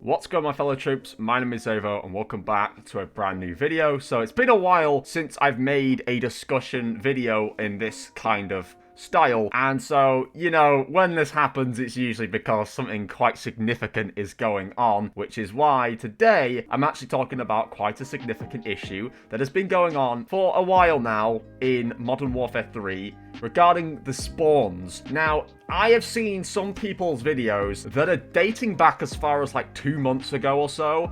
What's going on, my fellow troops? My name is Xavvo and welcome back to a brand new video. So it's been a while since I've made a discussion video in this kind of style, and so, you know, when this happens, it's usually because something quite significant is going on, which is why today I'm actually talking about quite a significant issue that has been going on for a while now in Modern Warfare 3 regarding the spawns. Now, I have seen some people's videos that are dating back as far as like 2 months ago or so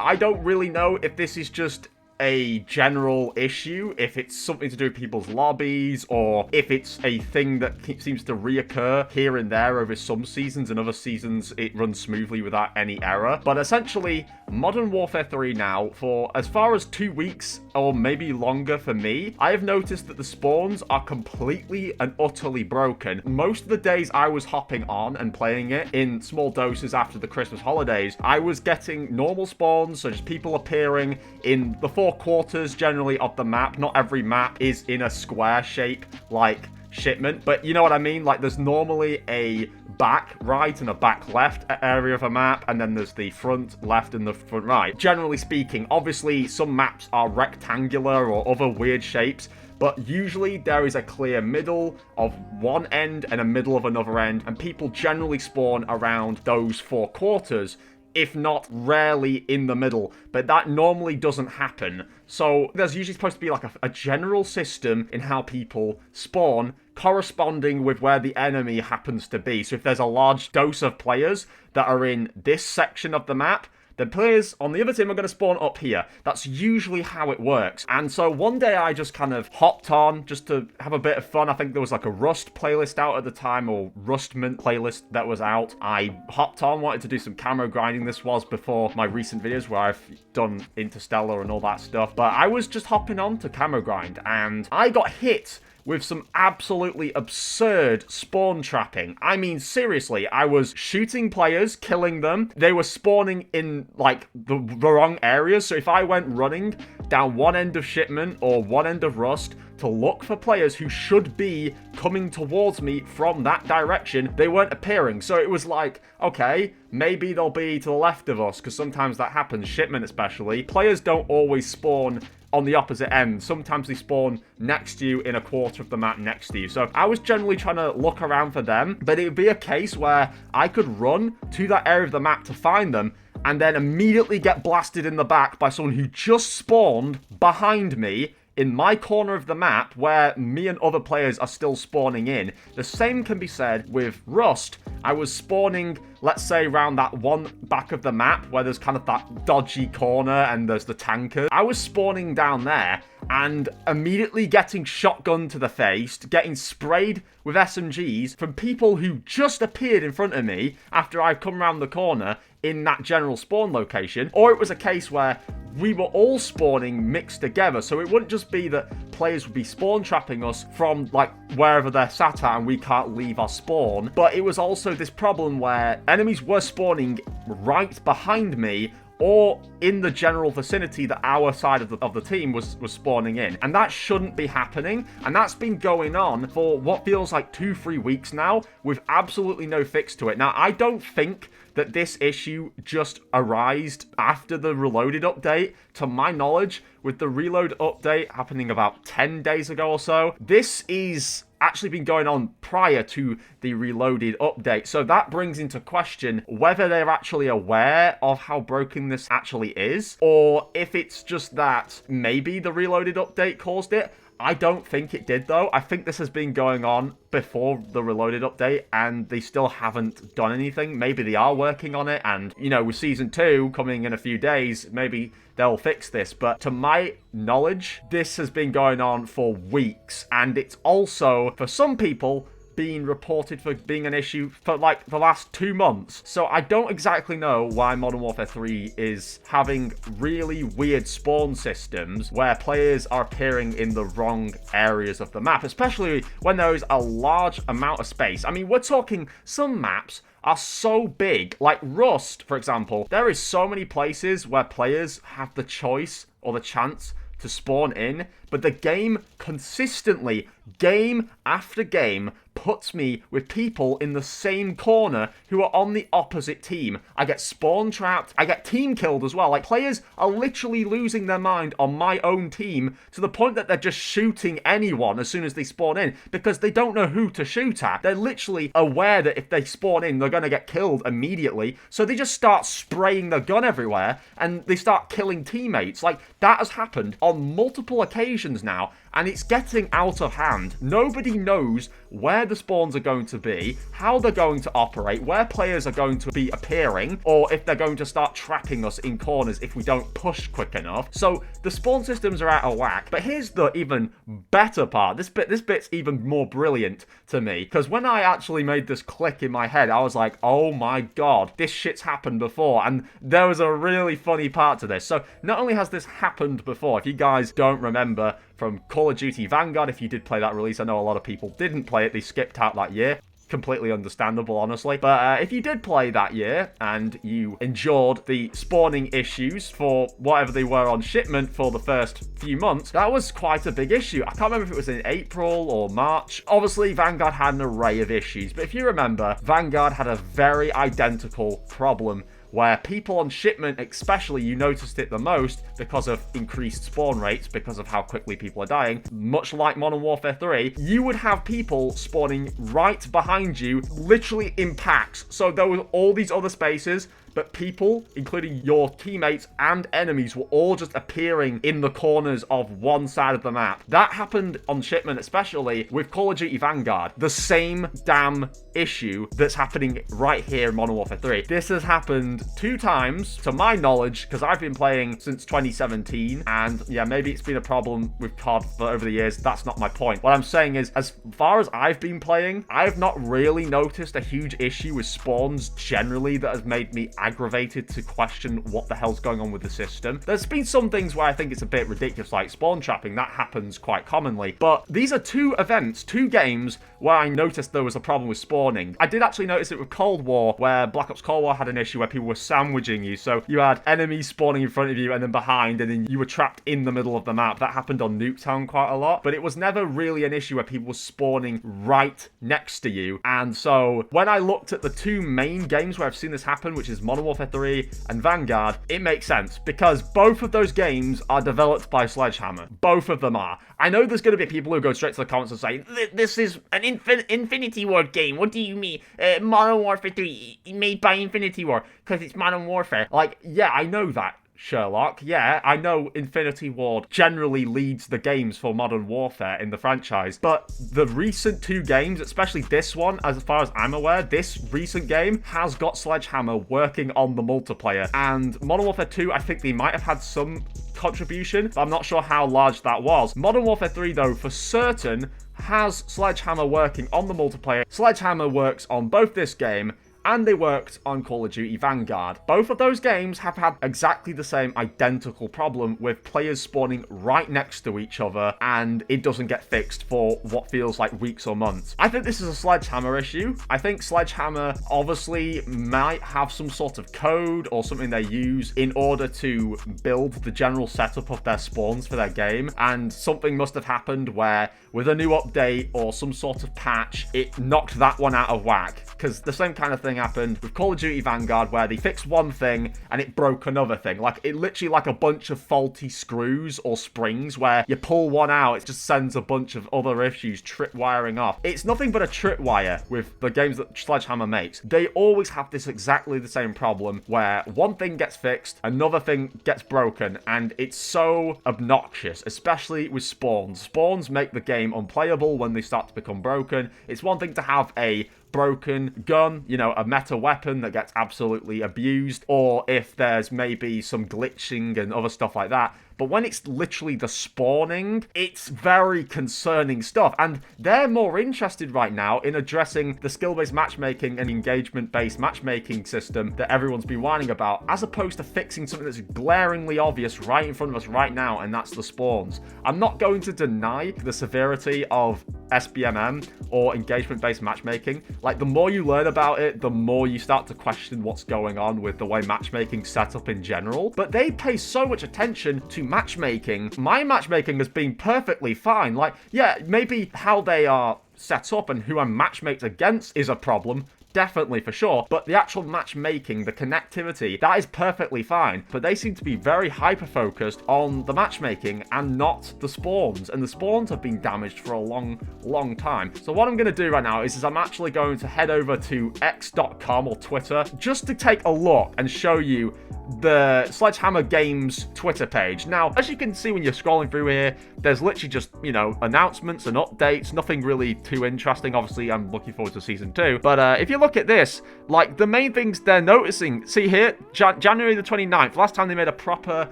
I don't really know if this is just a general issue, if it's something to do with people's lobbies, or if it's a thing that seems to reoccur here and there over some seasons, and other seasons it runs smoothly without any error. But essentially, Modern Warfare 3 now, for as far as 2 weeks, or maybe longer for me, I have noticed that the spawns are completely and utterly broken. Most of the days I was hopping on and playing it in small doses after the Christmas holidays, I was getting normal spawns, so just people appearing in the four quarters generally of the map. Not every map is in a square shape like Shipment, but you know what I mean? Like, there's normally a back right and a back left area of a map, and then there's the front left and the front right. Generally speaking, obviously some maps are rectangular or other weird shapes, but usually there is a clear middle of one end and a middle of another end, and people generally spawn around those four quarters, if not rarely in the middle, but that normally doesn't happen. So there's usually supposed to be like a general system in how people spawn, corresponding with where the enemy happens to be. So if there's a large dose of players that are in this section of the map, the players on the other team are going to spawn up here. That's usually how it works. And so one day I just kind of hopped on just to have a bit of fun. I think there was like a Rust playlist out at the time, or Rustment playlist that was out. I hopped on, wanted to do some camo grinding. This was before my recent videos where I've done Interstellar and all that stuff. But I was just hopping on to camo grind, and I got hit with some absolutely absurd spawn trapping. I mean, seriously, I was shooting players, killing them. They were spawning in, like, the wrong areas. So if I went running down one end of Shipment or one end of Rust to look for players who should be coming towards me from that direction, they weren't appearing. So it was like, okay, maybe they'll be to the left of us, because sometimes that happens, Shipment especially. Players don't always spawn on the opposite end. Sometimes they spawn next to you in a quarter of the map next to you. So I was generally trying to look around for them, but it would be a case where I could run to that area of the map to find them, and then immediately get blasted in the back by someone who just spawned behind me in my corner of the map where me and other players are still spawning in. The same can be said with Rust. I was spawning, let's say, around that one back of the map where there's kind of that dodgy corner and there's the tankers. I was spawning down there and immediately getting shotgunned to the face, getting sprayed with SMGs from people who just appeared in front of me after I'd come around the corner in that general spawn location. Or it was a case where we were all spawning mixed together, so it wouldn't just be that players would be spawn trapping us from like wherever they're sat at and we can't leave our spawn, but it was also this problem where enemies were spawning right behind me or in the general vicinity that our side of the team was spawning in. And that shouldn't be happening. And that's been going on for what feels like 2-3 weeks now with absolutely no fix to it. Now, I don't think that this issue just arose after the Reloaded update. To my knowledge, with the Reload update happening about 10 days ago or so, this is actually been going on prior to the Reloaded update. So that brings into question whether they're actually aware of how broken this actually is, or if it's just that maybe the Reloaded update caused it. I don't think it did, though. I think this has been going on before the Reloaded update, and they still haven't done anything. Maybe they are working on it, and, you know, with Season 2 coming in a few days, maybe they'll fix this. But to my knowledge, this has been going on for weeks, and it's also, for some people, been reported for being an issue for like the last 2 months. So I don't exactly know why Modern Warfare 3 is having really weird spawn systems where players are appearing in the wrong areas of the map, especially when there is a large amount of space. I mean, we're talking some maps are so big, like Rust, for example. There is so many places where players have the choice or the chance to spawn in, but the game consistently, game after game, puts me with people in the same corner who are on the opposite team. I get spawn trapped, I get team killed as well. Like, players are literally losing their mind on my own team to the point that they're just shooting anyone as soon as they spawn in because they don't know who to shoot at. They're literally aware that if they spawn in, they're going to get killed immediately, so they just start spraying their gun everywhere and they start killing teammates. Like, that has happened on multiple occasions now, and it's getting out of hand. Nobody knows where the spawns are going to be, how they're going to operate, where players are going to be appearing, or if they're going to start trapping us in corners if we don't push quick enough. So the spawn systems are out of whack. But here's the even better part. This bit's even more brilliant to me, because when I actually made this click in my head, I was like, oh my god, this shit's happened before. And there was a really funny part to this. So not only has this happened before, if you guys don't remember from Call of Duty Vanguard, if you did play that release, I know a lot of people didn't play it, they skipped out that year. Completely understandable, honestly. But if you did play that year and you endured the spawning issues for whatever they were on shipment for the first few months, that was quite a big issue. I can't remember if it was in April or March. Obviously, Vanguard had an array of issues, but if you remember, Vanguard had a very identical problem where people on shipment, especially, you noticed it the most because of increased spawn rates, because of how quickly people are dying. Much like Modern Warfare 3, you would have people spawning right behind you, literally in packs. So there were all these other spaces, but people, including your teammates and enemies, were all just appearing in the corners of one side of the map. That happened on shipment, especially with Call of Duty Vanguard. The same damn issue that's happening right here in Modern Warfare 3. This has happened 2 times, to my knowledge, because I've been playing since 2017, and yeah, maybe it's been a problem with COD over the years. That's not my point. What I'm saying is, as far as I've been playing, I've not really noticed a huge issue with spawns generally that has made me aggravated to question what the hell's going on with the system. There's been some things where I think it's a bit ridiculous, like spawn trapping. That happens quite commonly. But these are 2 events, 2 games where I noticed there was a problem with spawning. I did actually notice it with Cold War, where Black Ops Cold War had an issue where people were sandwiching you. So you had enemies spawning in front of you and then behind, and then you were trapped in the middle of the map. That happened on Nuketown quite a lot, but it was never really an issue where people were spawning right next to you. And so when I looked at the 2 main games where I've seen this happen, which is Modern Warfare 3 and Vanguard, it makes sense because both of those games are developed by Sledgehammer. Both of them are. I know there's going to be people who go straight to the comments and say, this is an Infinity Ward game. What do you mean? Modern Warfare 3 made by Infinity Ward because it's Modern Warfare. Like, yeah, I know that, Sherlock. Yeah, I know Infinity Ward generally leads the games for Modern Warfare in the franchise, but the recent 2 games, especially this one, as far as I'm aware, this recent game has got Sledgehammer working on the multiplayer. And Modern Warfare 2, I think they might have had some contribution, but I'm not sure how large that was. Modern Warfare 3, though, for certain, has Sledgehammer working on the multiplayer. Sledgehammer works on both this game and they worked on Call of Duty Vanguard. Both of those games have had exactly the same identical problem with players spawning right next to each other, and it doesn't get fixed for what feels like weeks or months. I think this is a Sledgehammer issue. I think Sledgehammer obviously might have some sort of code or something they use in order to build the general setup of their spawns for their game, and something must have happened where with a new update or some sort of patch, it knocked that one out of whack. Because the same kind of thing happened with Call of Duty Vanguard, where they fixed one thing and it broke another thing. Like, it literally like a bunch of faulty screws or springs where you pull one out, it just sends a bunch of other issues tripwiring off. It's nothing but a tripwire with the games that Sledgehammer makes. They always have this exactly the same problem where one thing gets fixed, another thing gets broken, and it's so obnoxious, especially with spawns. Spawns make the game unplayable when they start to become broken. It's one thing to have a broken gun, you know, a meta weapon that gets absolutely abused, or if there's maybe some glitching and other stuff like that. But when it's literally the spawning, it's very concerning stuff. And they're more interested right now in addressing the skill-based matchmaking and engagement-based matchmaking system that everyone's been whining about, as opposed to fixing something that's glaringly obvious right in front of us right now, and that's the spawns. I'm not going to deny the severity of SBMM or engagement-based matchmaking. Like, the more you learn about it, the more you start to question what's going on with the way matchmaking's set up in general. But they pay so much attention to matchmaking, my matchmaking has been perfectly fine. Like, yeah, maybe how they are set up and who I'm matchmaked against is a problem. Definitely, for sure. But the actual matchmaking, the connectivity, that is perfectly fine. But they seem to be very hyper-focused on the matchmaking and not the spawns. And the spawns have been damaged for a long time. So what I'm going to do right now is I'm actually going to head over to x.com or Twitter just to take a look and show you the Sledgehammer Games Twitter page. Now, as you can see when you're scrolling through here, there's literally just, you know, announcements and updates. Nothing really too interesting. Obviously, I'm looking forward to Season 2. But if you look at this, like, the main things they're noticing, see here, January the 29th, last time they made a proper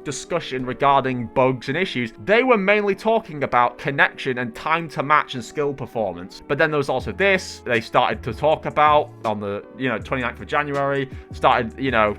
discussion regarding bugs and issues, they were mainly talking about connection and time to match and skill performance. But then there was also this, they started to talk about on the, 29th of January, started,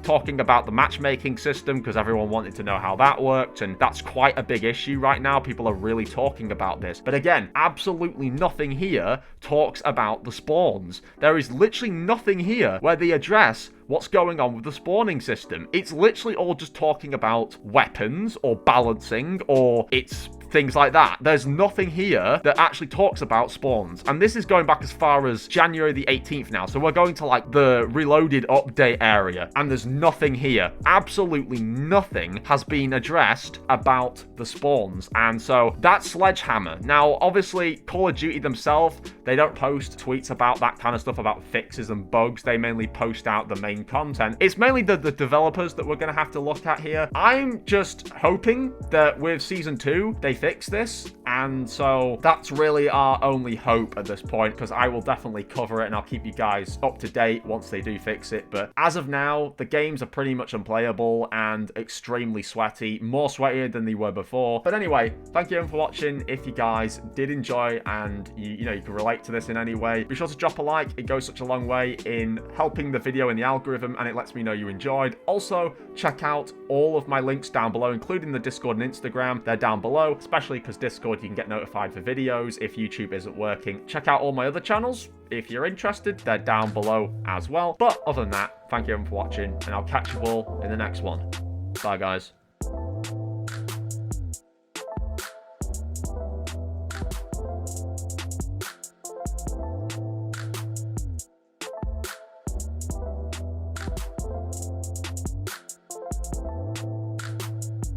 talking about the matchmaking system because everyone wanted to know how that worked, and that's quite a big issue right now. People are really talking about this. But again, absolutely nothing here talks about the spawns. There is literally nothing here where they address what's going on with the spawning system. It's literally all just talking about weapons or balancing, or it's things like that. There's nothing here that actually talks about spawns. And this is going back as far as January the 18th now. So we're going to like the reloaded update area, and there's nothing here. Absolutely nothing has been addressed about the spawns. And so that's Sledgehammer. Now, obviously, Call of Duty themselves, they don't post tweets about that kind of stuff, about fixes and bugs. They mainly post out the main content. It's mainly the developers that we're going to have to look at here. I'm just hoping that with Season 2, they fix this. And so that's really our only hope at this point, because I will definitely cover it and I'll keep you guys up to date once they do fix it. But as of now, the games are pretty much unplayable and extremely sweaty, more sweatier than they were before. But anyway, thank you everyone for watching. If you guys did enjoy and you can relate to this in any way, be sure to drop a like. It goes such a long way in helping the video in the algorithm, and it lets me know you enjoyed. Also, check out all of my links down below, including the Discord and Instagram. They're down below, especially because Discord, you can get notified for videos if YouTube isn't working. Check out all my other channels if you're interested. They're down below as well. But other than that, thank you everyone for watching, and I'll catch you all in the next one. Bye, guys.